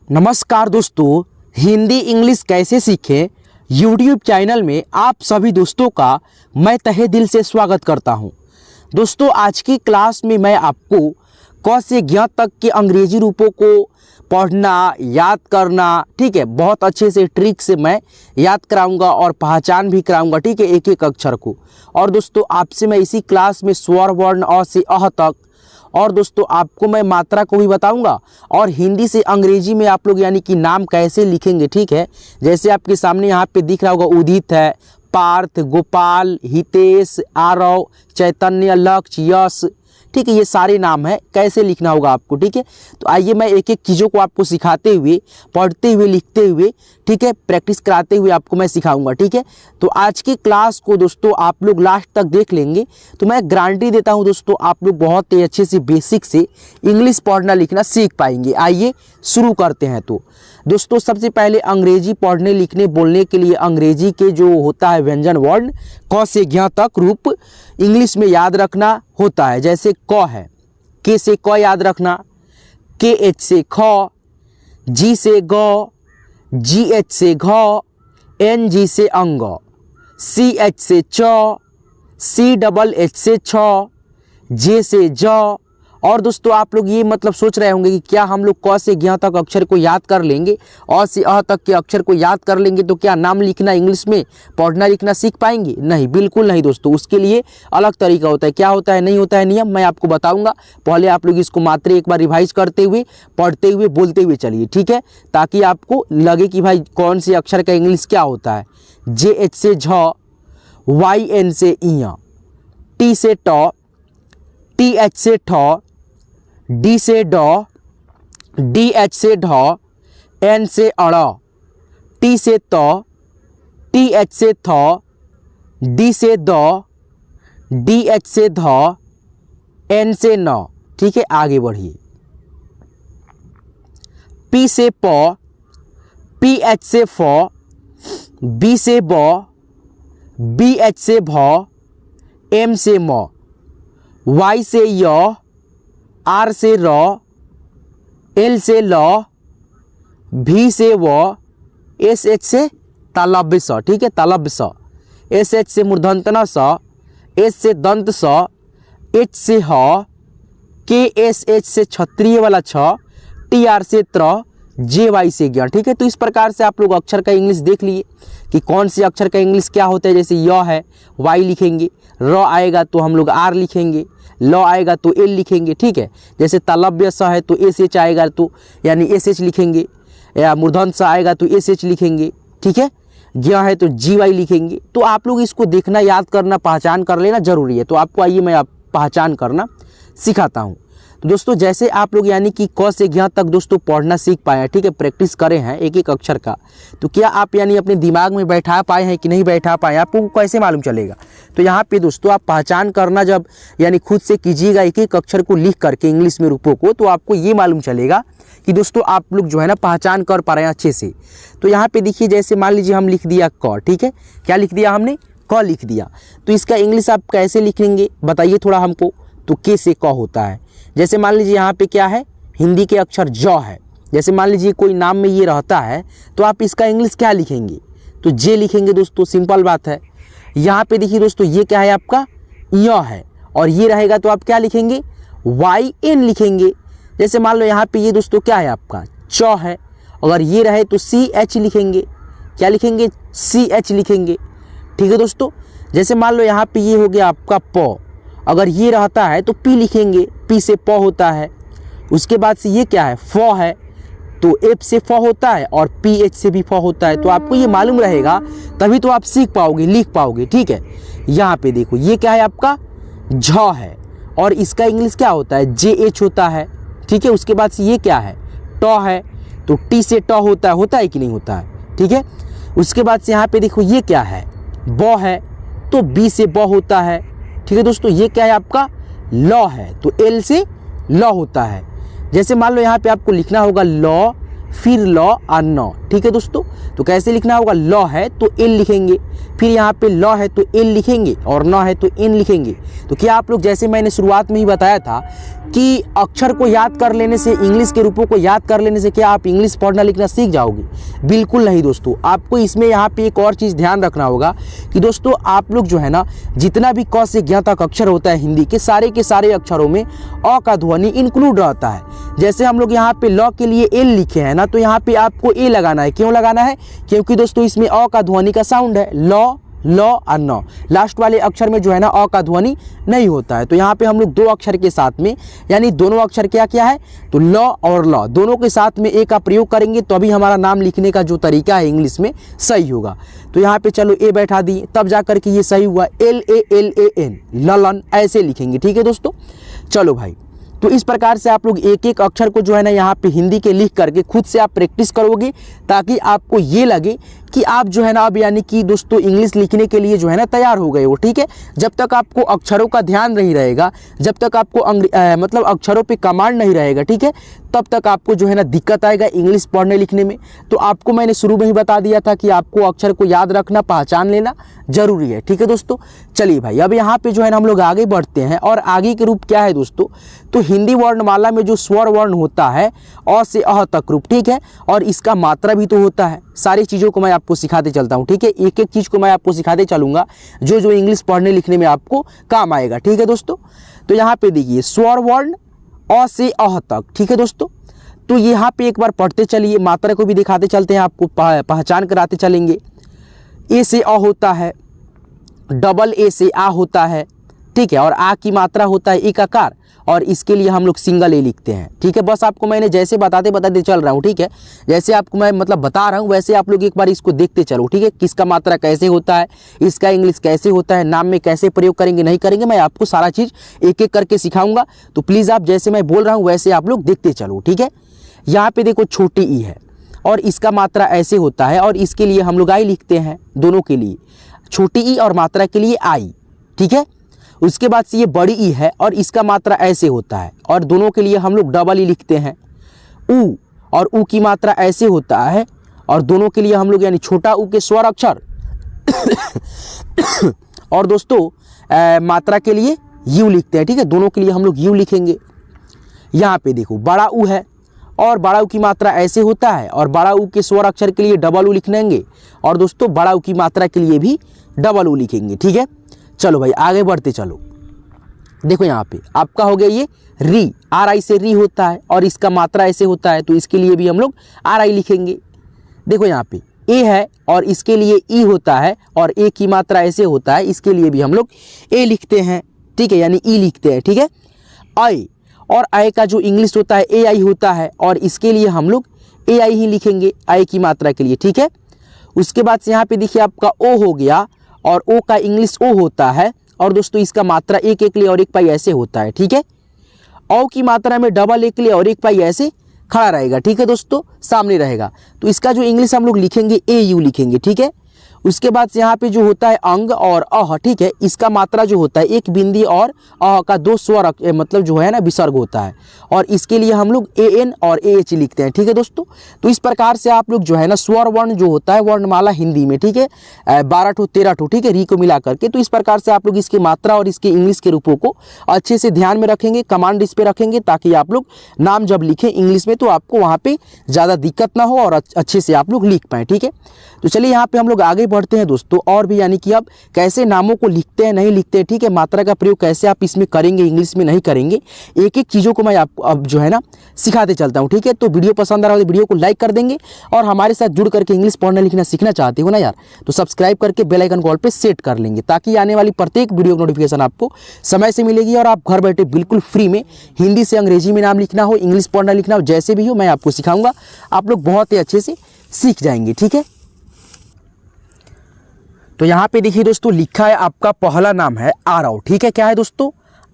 नमस्कार दोस्तों, हिंदी इंग्लिश कैसे सीखें यूट्यूब चैनल में आप सभी दोस्तों का मैं तहे दिल से स्वागत करता हूं। दोस्तों, आज की क्लास में मैं आपको क से ज्ञ तक के अंग्रेजी रूपों को पढ़ना, याद करना, ठीक है, बहुत अच्छे से ट्रिक से मैं याद कराऊंगा और पहचान भी कराऊंगा, ठीक है, एक एक अक्षर को। और दोस्तों, आपसे मैं इसी क्लास में स्वर वर्ण अ से अह तक, और दोस्तों आपको मैं मात्रा को भी बताऊंगा और हिंदी से अंग्रेजी में आप लोग यानी कि नाम कैसे लिखेंगे, ठीक है। जैसे आपके सामने यहाँ पे दिख रहा होगा, उदित है, पार्थ, गोपाल, हितेश, आरव, चैतन्य, लक्ष्य, यश, ठीक है, ये सारे नाम हैं, कैसे लिखना होगा आपको, ठीक है। तो आइए मैं एक एक चीज़ों को आपको सिखाते हुए, पढ़ते हुए, लिखते हुए, ठीक है, प्रैक्टिस कराते हुए आपको मैं सिखाऊंगा, ठीक है। तो आज की क्लास को दोस्तों आप लोग लास्ट तक देख लेंगे तो मैं गारंटी देता हूं दोस्तों, आप लोग बहुत ही अच्छे से बेसिक से इंग्लिश पढ़ना लिखना सीख पाएंगे। आइए शुरू करते हैं। तो दोस्तों, सबसे पहले अंग्रेजी पढ़ने लिखने बोलने के लिए अंग्रेजी के जो होता है व्यंजन वर्ण क से ज्ञ तक रूप इंग्लिश में याद रखना होता है। जैसे क है, के से क याद रखना, के एच से ख, जी से ग, जी एच से घ, एन जी से अंग, सी एच से च, सी डबल एच से छ, जे से ज। और दोस्तों आप लोग ये मतलब सोच रहे होंगे कि क्या हम लोग क से ज्ञ तक अक्षर को याद कर लेंगे और से अ तक के अक्षर को याद कर लेंगे तो क्या नाम लिखना इंग्लिश में पढ़ना लिखना सीख पाएंगे? नहीं, बिल्कुल नहीं दोस्तों। उसके लिए अलग तरीका होता है। क्या होता है, नहीं होता है नियम, मैं आपको बताऊंगा। पहले आप लोग इसको मात्र एक बार रिवाइज करते हुए, पढ़ते हुए, बोलते हुए चलिए, ठीक है, ताकि आपको लगे कि भाई कौन से अक्षर का इंग्लिश क्या होता है। जे एच से झ, वाई एन से इया, टी से ट, टी एच से ठ, डी से ड, डी एच से ढ, एन से अड़, टी से त, टी एच से थ, डी से द, डी एच से ध, एन से न, ठीक है। आगे बढ़िए। पी से प, पी एच से फ, बी से ब, बी एच से भ, एम से म, वाई से य, आर से र, एल से ल, भी से व, एस एच से तालव्य स, ठीक है, तालव्य स, एस एच से मूर्धन्य स, एस से दंत स, एच से ह, के एस एच से क्षत्रिय वाला छ, टी आर से त्र, जे वाई से ज्ञ, ठीक है। तो इस प्रकार से आप लोग अक्षर का इंग्लिश देख लिए कि कौन से अक्षर का इंग्लिश क्या होता है। जैसे य है, वाई लिखेंगे, र आएगा तो हम लोग आर लिखेंगे, ल आएगा तो एल लिखेंगे, ठीक है। जैसे तालव्य स है तो एस एच आएगा तो यानी एस एच लिखेंगे, या मूर्धन्य स आएगा तो एस एच लिखेंगे, ठीक है। ज्ञ है तो जी वाई लिखेंगे। तो आप लोग इसको देखना, याद करना, पहचान कर लेना जरूरी है। तो आपको आइए मैं पहचान करना सिखाता हूँ। तो दोस्तों, जैसे आप लोग यानी कि क से ज्ञ तक दोस्तों पढ़ना सीख पाए हैं, ठीक है, प्रैक्टिस करे हैं एक एक अक्षर का, तो क्या आप यानी अपने दिमाग में बैठा पाए हैं कि नहीं बैठा पाए, आपको कैसे मालूम चलेगा? तो यहाँ पे दोस्तों आप पहचान करना जब यानी खुद से कीजिएगा एक एक अक्षर को लिख करके इंग्लिश में रूपों को, तो आपको ये मालूम चलेगा कि दोस्तों आप लोग जो है ना पहचान कर पा रहे हैं अच्छे से। तो यहाँ पे देखिए, जैसे मान लीजिए हम लिख दिया क, ठीक है, क्या लिख दिया हमने? क लिख दिया। तो इसका इंग्लिश आप कैसे लिखेंगे बताइए थोड़ा हमको। तो के से क होता है। जैसे मान लीजिए यहाँ पे क्या है, हिंदी के अक्षर ज है। जैसे मान लीजिए कोई नाम में ये रहता है तो आप इसका इंग्लिश क्या लिखेंगे? तो जे लिखेंगे दोस्तों, सिंपल बात है। यहाँ पे देखिए दोस्तों, ये क्या है आपका? य है, और ये रहेगा तो आप क्या लिखेंगे? वाई एन लिखेंगे। जैसे मान लो यहाँ पे ये दोस्तों क्या है आपका? च है, अगर ये रहे तो सी एच लिखेंगे। क्या लिखेंगे? सी एच लिखेंगे, ठीक है दोस्तों। जैसे मान लो यहाँ पे ये हो गया आपका प, अगर ये रहता है तो पी लिखेंगे, पी से प होता है। उसके बाद से ये क्या है? फ है, तो एफ से फ होता है और पी एच से भी फ होता है। तो आपको ये मालूम रहेगा, तभी तो आप सीख पाओगे, लिख पाओगे, ठीक है। यहाँ पे देखो, ये क्या है आपका? झ है, और इसका इंग्लिश क्या होता है? जे एच होता है, ठीक है। उसके बाद से ये क्या है? ट है, तो टी से ट होता है कि नहीं होता है, ठीक है। उसके बाद से यहाँ पे देखो, ये क्या है? ब है, तो बी से ब होता है, ठीक है दोस्तों। ये क्या है आपका? ल है, तो एल से ल होता है। जैसे मान लो यहाँ पे आपको लिखना होगा ल फिर लॉ और नौ। ठीक है दोस्तों, तो कैसे लिखना होगा, लॉ है तो एल लिखेंगे, फिर यहाँ पे लॉ है तो एल लिखेंगे और नौ है तो एन लिखेंगे। तो क्या आप लोग, जैसे मैंने शुरुआत में ही बताया था कि अक्षर को याद कर लेने से, इंग्लिश के रूपों को याद कर लेने से क्या आप इंग्लिश पढ़ना लिखना सीख जाओगे? बिल्कुल नहीं दोस्तों। आपको इसमें यहाँ पे एक और चीज़ ध्यान रखना होगा कि दोस्तों आप लोग जो है ना, जितना भी क से ज्ञ तक अक्षर होता है हिंदी के सारे अक्षरों में अ का ध्वनि इंक्लूड रहता है। जैसे हम लोग यहाँ पे लॉ के लिए एल लिखे हैं ना, तो यहाँ पे आपको ए लगाना है। क्यों लगाना है? क्योंकि दोस्तों इसमें अ का ध्वनि का साउंड है, लॉ और नौ। लास्ट वाले अक्षर में जो है ना अ का ध्वनि नहीं होता है। तो यहाँ पे हम लोग दो अक्षर के साथ में, यानी दोनों अक्षर क्या क्या है, तो लॉ और लॉ दोनों के साथ में ए का प्रयोग करेंगे तो अभी हमारा नाम लिखने का जो तरीका है इंग्लिश में सही होगा। तो यहाँ पे चलो ए बैठा दी, तब जा करके ये सही हुआ, LALAN ललन, ऐसे लिखेंगे। ठीक है दोस्तों, चलो भाई, तो इस प्रकार से आप लोग एक एक अक्षर को जो है ना यहाँ पे हिंदी के लिख करके खुद से आप प्रैक्टिस करोगे, ताकि आपको ये लगे कि आप जो है ना अब यानी कि दोस्तों इंग्लिश लिखने के लिए जो है ना तैयार हो गए हो। ठीक है, जब तक आपको अक्षरों का ध्यान नहीं रहेगा, जब तक आपको मतलब अक्षरों पे कमांड नहीं रहेगा, ठीक है, तब तक आपको जो है ना दिक्कत आएगा इंग्लिश पढ़ने लिखने में। तो आपको मैंने शुरू में ही बता दिया था कि आपको अक्षर को याद रखना, पहचान लेना जरूरी है। ठीक है दोस्तों, चलिए भाई, अब यहाँ पे जो है ना हम लोग आगे बढ़ते हैं। और आगे के रूप क्या है दोस्तों, तो हिंदी वर्णमाला में जो स्वर वर्ण होता है अ से अह तक रूप, ठीक है, और इसका मात्रा भी तो होता है। सारी चीज़ों को मैं आपको सिखाते चलता हूँ। ठीक है, एक एक चीज़ को मैं आपको सिखाते चलूँगा जो जो इंग्लिश पढ़ने लिखने में आपको काम आएगा। ठीक है दोस्तों, तो यहाँ पे देखिए स्वर वर्ण अ से अह तक। ठीक है दोस्तों, तो यहाँ पे एक बार पढ़ते चलिए, मात्रा को भी दिखाते चलते हैं, आपको पहचान कराते चलेंगे। ए से अ होता है, डबल ए से आ होता है, ठीक है, और आ की मात्रा होता है इकाकार, और इसके लिए हम लोग सिंगल ए लिखते हैं। ठीक है, बस आपको मैंने जैसे बताते बताते चल रहा हूँ। ठीक है, जैसे आपको मैं मतलब बता रहा हूँ वैसे आप लोग एक बार इसको देखते चलो। ठीक है, किसका मात्रा कैसे होता है, इसका इंग्लिश कैसे होता है, नाम में कैसे प्रयोग करेंगे नहीं करेंगे, मैं आपको सारा चीज़ एक एक करके सिखाऊंगा। तो प्लीज़ आप जैसे मैं बोल रहा हूँ वैसे आप लोग देखते चलो। ठीक है, यहाँ पे देखो छोटी ई है और इसका मात्रा ऐसे होता है, और इसके लिए हम लोग आई लिखते हैं, दोनों के लिए छोटी ई और मात्रा के लिए आई। ठीक है, उसके बाद से ये बड़ी ई है और इसका मात्रा ऐसे होता है, और दोनों के लिए हम लोग डबल ई लिखते हैं। ऊ, और ऊ की मात्रा ऐसे होता है, और दोनों के लिए हम लोग यानी छोटा ऊ के स्वर अक्षर और दोस्तों मात्रा के लिए यू लिखते हैं। ठीक है, दोनों के लिए हम लोग यू लिखेंगे। यहाँ पे देखो बड़ा ऊ है और बड़ा ऊ की मात्रा ऐसे होता है, और बड़ा ऊ के स्वर अक्षर के लिए डबल ऊ लिखेंगे, और दोस्तों बड़ा ऊ की मात्रा के लिए भी डबल ऊ लिखेंगे। ठीक है, चलो भाई आगे बढ़ते चलो। देखो यहाँ पे आपका हो गया ये री, आर आई से री होता है, और इसका मात्रा ऐसे होता है, तो इसके लिए भी हम लोग आर आई लिखेंगे। देखो यहाँ पे ए है और इसके लिए ई होता है, और ए की मात्रा ऐसे होता है, इसके लिए भी हम लोग ए लिखते हैं। ठीक है, यानी ई लिखते हैं। ठीक है, आई, और आई का जो इंग्लिश होता है ए आई होता है, और इसके लिए हम लोग ए आई ही लिखेंगे आई की मात्रा के लिए। ठीक है, उसके बाद से यहाँ पे देखिए आपका ओ हो गया, और ओ का इंग्लिश ओ होता है, और दोस्तों इसका मात्रा एक एक ले और एक पाई ऐसे होता है। ठीक है, औ की मात्रा में डबल एक ले और एक पाई ऐसे खड़ा रहेगा। ठीक है दोस्तों, सामने रहेगा, तो इसका जो इंग्लिश हम लोग लिखेंगे ए यू लिखेंगे। ठीक है, उसके बाद से यहाँ पे जो होता है अंग और अह, ठीक है, इसका मात्रा जो होता है एक बिंदी और अह का दो स्वर मतलब जो है ना विसर्ग होता है, और इसके लिए हम लोग AN और AH लिखते हैं। ठीक है दोस्तों, तो इस प्रकार से आप लोग जो है ना स्वर वर्ण जो होता है वर्णमाला हिंदी में, ठीक है, 12 ठो 13 ठो, ठीक है, री को मिला करके, तो इस प्रकार से आप लोग इसकी मात्रा और इसके इंग्लिश के रूपों को अच्छे से ध्यान में रखेंगे, कमांड इस पे रखेंगे, ताकि आप लोग नाम जब लिखें इंग्लिश में तो आपको वहाँ पे ज़्यादा दिक्कत ना हो और अच्छे से आप लोग लिख पाएँ। ठीक है, तो चलिए यहाँ पे हम लोग आगे बढ़ते हैं दोस्तों, और भी यानी कि अब कैसे नामों को लिखते हैं नहीं लिखते हैं। ठीक है, मात्रा का प्रयोग कैसे आप इसमें करेंगे इंग्लिश में नहीं करेंगे, एक एक चीज़ों को मैं आपको अब जो है ना सिखाते चलता हूँ। ठीक है, तो वीडियो पसंद आ रहा हो तो वीडियो को लाइक कर देंगे, और हमारे साथ जुड़ करके इंग्लिश पढ़ना लिखना सीखना चाहते हो ना यार, तो सब्सक्राइब करके बेल आइकन कॉल पे सेट कर लेंगे, ताकि आने वाली प्रत्येक वीडियो की नोटिफिकेशन आपको समय से मिलेगी, और आप घर बैठे बिल्कुल फ्री में हिंदी से अंग्रेजी में नाम लिखना हो, इंग्लिश पढ़ना लिखना हो, जैसे भी हो मैं आपको सिखाऊंगा, आप लोग बहुत ही अच्छे से सीख जाएंगे। ठीक है, तो यहाँ पे देखिए दोस्तों लिखा है आपका पहला नाम है आरव। ठीक है, क्या है दोस्तों,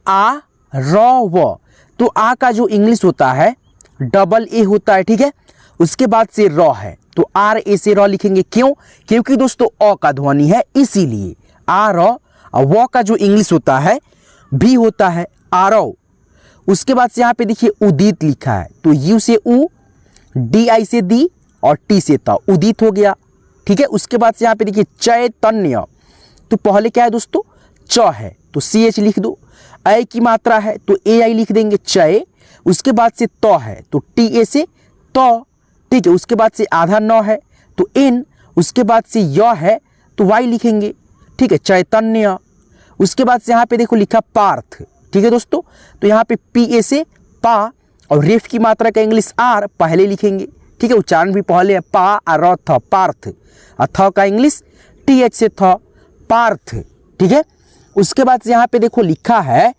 आ र व, तो आ का जो इंग्लिश होता है डबल ए होता है। ठीक है, उसके बाद से र है, तो आर ए से र लिखेंगे। क्यों? क्योंकि दोस्तों अ का ध्वनि है, इसीलिए आ र। व का जो इंग्लिश होता है भी होता है आरव। उसके बाद से यहाँ पे देखिए उदित लिखा है, तो यू से उ, डी आई से दी और टी से त, उदित हो गया। ठीक है, उसके बाद से यहाँ पे देखिए चैतन्य, तो पहले क्या है दोस्तों, च है तो सी एच लिख दो, ऐ की मात्रा है तो ए आई लिख देंगे चय, उसके बाद से त है तो टी ए से त, ठीक है, उसके बाद से आधा न है तो एन, उसके बाद से य है तो वाई लिखेंगे। ठीक है, चैतन्य। उसके बाद से यहाँ पे देखो लिखा पार्थ। ठीक है दोस्तों, तो यहाँ पे पी ए से पा और रेफ की मात्रा का इंग्लिश आर पहले लिखेंगे। ठीक है, उच्चारण भी पहले है, पा और र थ, पार्थ, और थ का इंग्लिश टी एच से थ, पार्थ। ठीक है, उसके बाद से यहाँ पे देखो लिखा है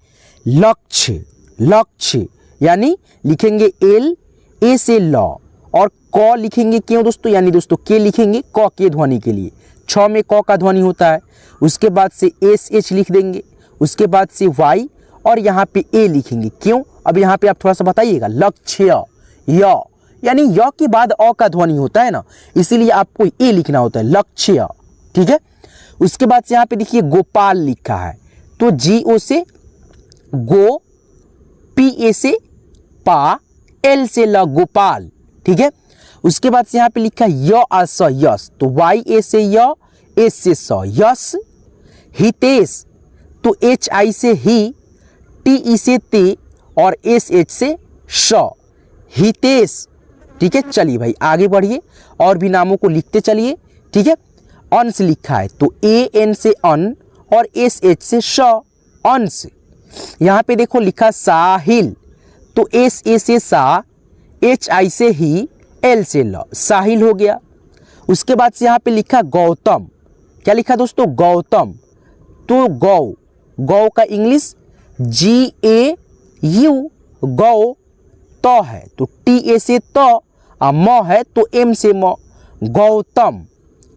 लक्ष्य, लक्ष्य यानी लिखेंगे एल, ए से ल और क लिखेंगे क्यों दोस्तों, यानी दोस्तों के लिखेंगे क के ध्वनि के लिए, छ में क का ध्वनि होता है। उसके बाद से एस एच लिख देंगे, उसके बाद से वाई और यहाँ पे ए लिखेंगे क्यों, अब यहाँ पे आप थोड़ा सा बताइएगा, लक्ष्य य यानी य के बाद अ का ध्वनि होता है ना, इसीलिए आपको ए लिखना होता है, लक्ष्य। ठीक है, उसके बाद से यहाँ पे देखिए गोपाल लिखा है तो जी ओ से गो, पी ए से पा, एल से ल, गोपाल। ठीक है, उसके बाद से यहाँ पे लिखा य आ स, यस, तो वाई ए से य, एस से स, यस। हितेश तो एच आई से ही, टी ई से ते और एस एच से श, हितेश। ठीक है, चलिए भाई आगे बढ़िए और भी नामों को लिखते चलिए। ठीक है, अंश लिखा है तो ए एन से अन और एस एच से श, अंश। यहाँ पे देखो लिखा साहिल तो एस ए से सा, एच आई से ही, एल से ल, साहिल हो गया। उसके बाद से यहाँ पे लिखा गौतम, क्या लिखा दोस्तों, गौतम, तो गौ, गौ का इंग्लिश जी ए यू, गौ, त है तो टी ए से त, और म है तो एम से म, गौतम।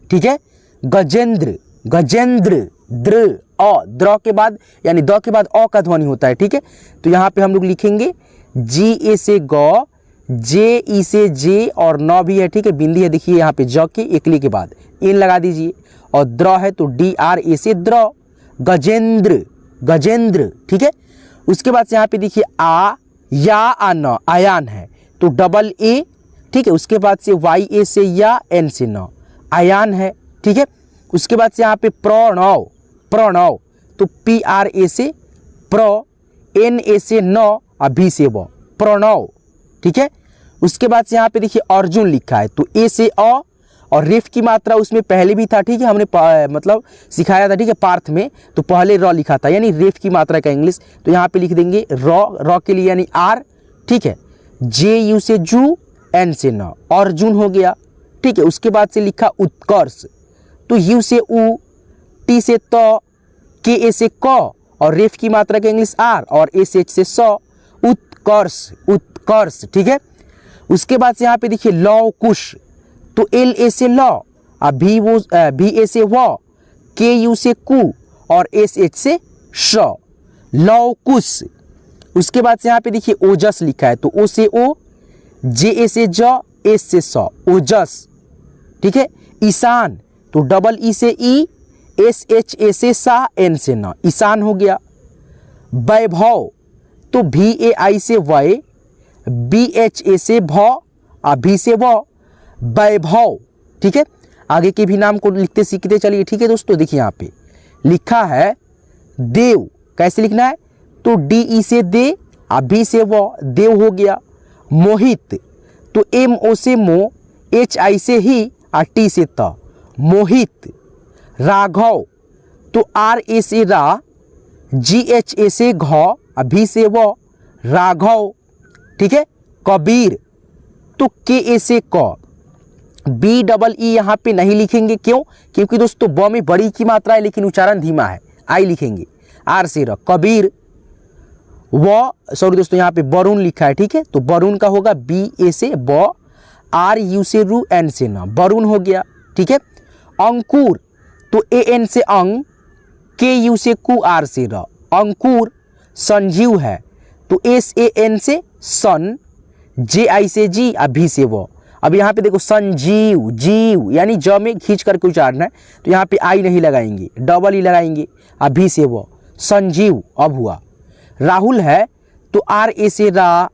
ठीक है, गजेंद्र, गजेंद्र, द्र, अ, द्र के बाद यानी द के बाद अ का ध्वनि होता है। ठीक है, तो यहाँ पे हम लोग लिखेंगे जी ए से ग, जे ई से जे और न भी है। ठीक है, बिंदी है देखिए यहाँ पे ज के एकली के बाद इन लगा दीजिए, और द्र है तो डी आर ए से द्र, गजेंद्र, गजेंद्र। ठीक है, उसके बाद से यहाँ पे देखिए आ, या आ न, आयान है तो डबल ए। ठीक है, उसके बाद से वाई ए से या, एन से न, आयान है। ठीक है, उसके बाद से यहाँ पे प्रणव, प्रणव तो पी आर ए से प्र, एन ए से न और बी से व, प्रणव। ठीक है, उसके बाद से यहाँ पे देखिए अर्जुन लिखा है तो ए से अ और रेफ की मात्रा उसमें पहले भी था। ठीक है, हमने मतलब सिखाया था। ठीक है, पार्थ में तो पहले र लिखा था यानी रेफ की मात्रा का इंग्लिश, तो यहाँ पे लिख देंगे र के लिए यानी आर। ठीक है, जे यू से जू, एन से न, अर्जुन हो गया। ठीक है, उसके बाद से लिखा उत्कर्ष तो यू से उ, टी से त, के ए से क और रेफ की मात्रा का इंग्लिश आर और एस एच से स, उत्कर्ष, उत्कर्ष। ठीक है, उसके बाद से यहाँ पे देखिए लवकुश तो एल ए से ल और भी ए से व, के यू से कु और एस एच से श, लवकुश। उसके बाद से यहाँ पे देखिए ओजस लिखा है तो ओ से ओ, जे ए से ज, एस से स, ओजस। ठीक है, ईशान तो डबल ई से ई, एस एच ए से सा, एन से न, ईशान हो गया। वैभव तो भी ए आई से वै, बी एच ए से भ और भी से व, वैभव। ठीक है, आगे के भी नाम को लिखते सीखते चलिए। ठीक है दोस्तों, देखिए यहाँ पे लिखा है देव, कैसे लिखना है तो डी ई से दे और भी से व, देव हो गया। मोहित तो एम ओ से मो, एच आई से ही और टी से त, मोहित। राघव तो आर ए से रा, जी एच ए से घ और भी से व, राघव। ठीक है, कबीर तो के ए से क, बी डबल ई यहाँ पे नहीं लिखेंगे क्यों, क्योंकि दोस्तों ब में बड़ी की मात्रा है लेकिन उच्चारण धीमा है, आई लिखेंगे। आर से र, कबीर। व सॉरी दोस्तों यहाँ पे वरुण लिखा है। ठीक है, तो वरुण का होगा बी ए से ब, आर यू से रू, एन से न, वरुण हो गया। ठीक है, अंकुर तो ए एन से अंग, के यू से कु, आर से र, अंकुर। संजीव है तो एस ए एन से सन, जे आई से जी और भी से वो। अब यहाँ पे देखो संजीव, जीव यानी ज में खींच करके उच्चारना है तो यहाँ पे आई नहीं लगाएंगे, डबल ही लगाएंगे, अभी से वो, संजीव। अब हुआ राहुल है तो आर ए से रा,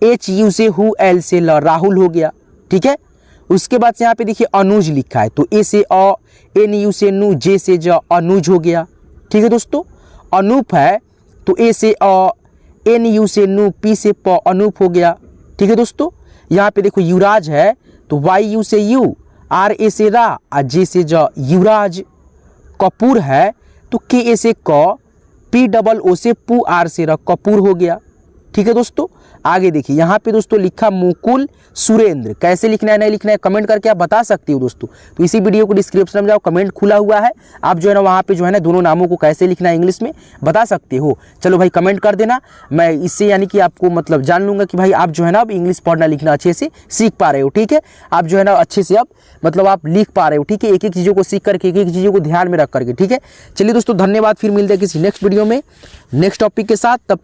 एच यू से हु, एल से ल, राहुल हो गया। ठीक है। उसके बाद से यहाँ पे देखिए अनुज लिखा है, तो ए से अ, एन यू से नु, जे से ज, अनुज हो गया। ठीक है दोस्तों। अनूप है तो ए से अ, एन यू से नु, पी से प, अनूप हो गया। ठीक है दोस्तों। यहाँ पे देखो युवराज है तो वाई यू से यू, आर ए से रा, और जे से ज, युवराज। कपूर है तो के ए से क, पी डबल ओ से पू, आर से र, कपूर हो गया। ठीक है दोस्तों। आगे देखिए यहाँ पे दोस्तों लिखा मुकुल सुरेंद्र, कैसे लिखना है नहीं लिखना है कमेंट करके आप बता सकते हो दोस्तों। तो इसी वीडियो को डिस्क्रिप्शन में जाओ, कमेंट खुला हुआ है, आप जो है ना वहाँ पे जो है ना दोनों नामों को कैसे लिखना है इंग्लिश में बता सकते हो। चलो भाई कमेंट कर देना, मैं इससे यानी कि आपको मतलब जान लूँगा कि भाई आप जो है ना अब इंग्लिश पढ़ना लिखना अच्छे से सीख पा रहे हो। ठीक है, आप जो है ना अच्छे से अब मतलब आप लिख पा रहे हो। ठीक है, एक एक चीज़ों को सीख करके, एक एक चीज़ों को ध्यान में रख करके। ठीक है, चलिए दोस्तों धन्यवाद, फिर मिलते हैं किसी नेक्स्ट वीडियो में नेक्स्ट टॉपिक के साथ। तब